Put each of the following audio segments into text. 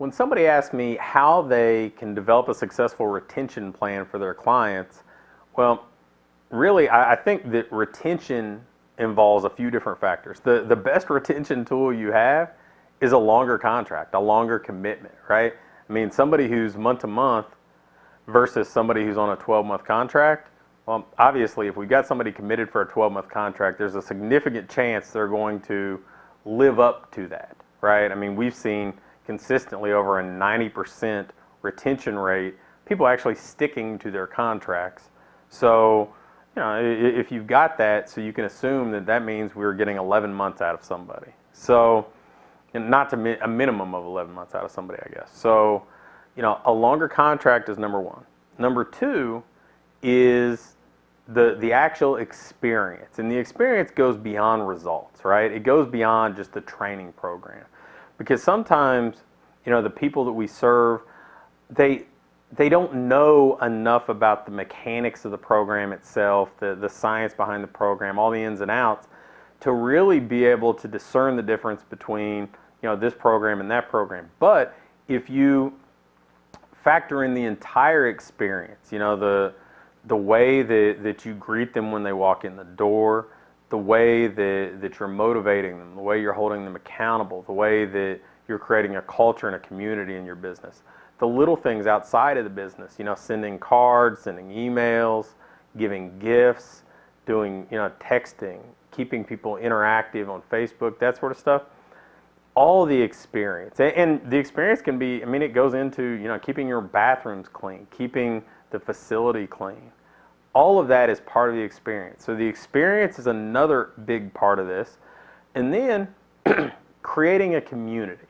When somebody asks me how they can develop a successful retention plan for their clients, well, really, I think that retention involves a few different factors. The best retention tool you have is a longer contract, a longer commitment, right? I mean, somebody who's month to month versus somebody who's on a 12-month contract, well, obviously, if we've got somebody committed for a 12-month contract, there's a significant chance they're going to live up to that, right? I mean, we've seen consistently over a 90% retention rate, people actually sticking to their contracts. So, you know, if you've got that, so you can assume that that means we're getting 11 months out of somebody. So, and not to a minimum of 11 months out of somebody, I guess. So, you know, a longer contract is number one. Number two is the actual experience. And the experience goes beyond results, right? It goes beyond just the training program. Because sometimes, you know, the people that we serve, they don't know enough about the mechanics of the program itself, the science behind the program, all the ins and outs, to really be able to discern the difference between, you know, this program and that program. But if you factor in the entire experience, you know, the way that you greet them when they walk in the door, the way that you're motivating them, the way you're holding them accountable, the way that you're creating a culture and a community in your business. The little things outside of the business, you know, sending cards, sending emails, giving gifts, doing, you know, texting, keeping people interactive on Facebook, that sort of stuff. All the experience. And the experience can be, I mean, it goes into, you know, keeping your bathrooms clean, keeping the facility clean. All of that is part of the experience. So the experience is another big part of this. And then creating a community.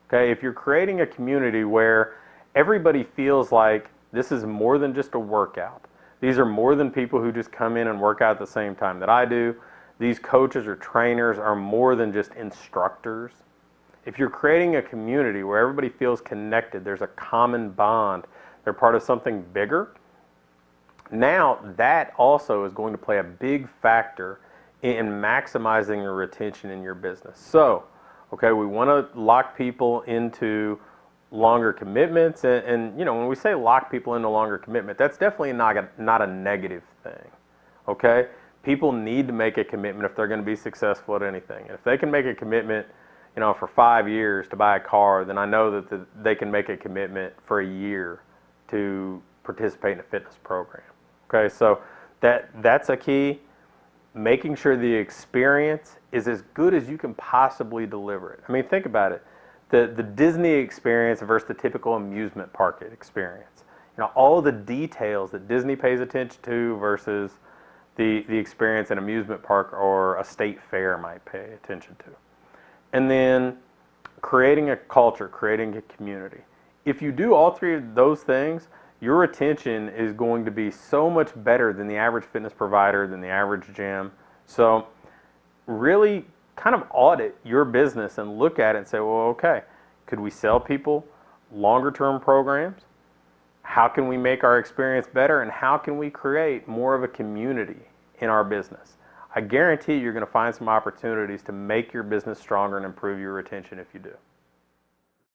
Okay, if you're creating a community where everybody feels like this is more than just a workout. These are more than people who just come in and work out at the same time that I do. These coaches or trainers are more than just instructors. If you're creating a community where everybody feels connected, there's a common bond, they're part of something bigger, now that also is going to play a big factor in maximizing your retention in your business. So, okay, we want to lock people into longer commitments, and you know, when we say lock people into longer commitment, that's definitely not a negative thing. Okay, people need to make a commitment if they're going to be successful at anything. If they can make a commitment, you know, for 5 years to buy a car, then I know that they can make a commitment for a year to participate in a fitness program. Okay, so that's a key. Making sure the experience is as good as you can possibly deliver it. I mean, think about it. The Disney experience versus the typical amusement park experience. You know, all the details that Disney pays attention to versus the experience an amusement park or a state fair might pay attention to. And then creating a culture, creating a community. If you do all three of those things, your retention is going to be so much better than the average fitness provider, than the average gym. So really kind of audit your business and look at it and say, well, okay, could we sell people longer term programs? How can we make our experience better? And how can we create more of a community in our business? I guarantee you're going to find some opportunities to make your business stronger and improve your retention if you do.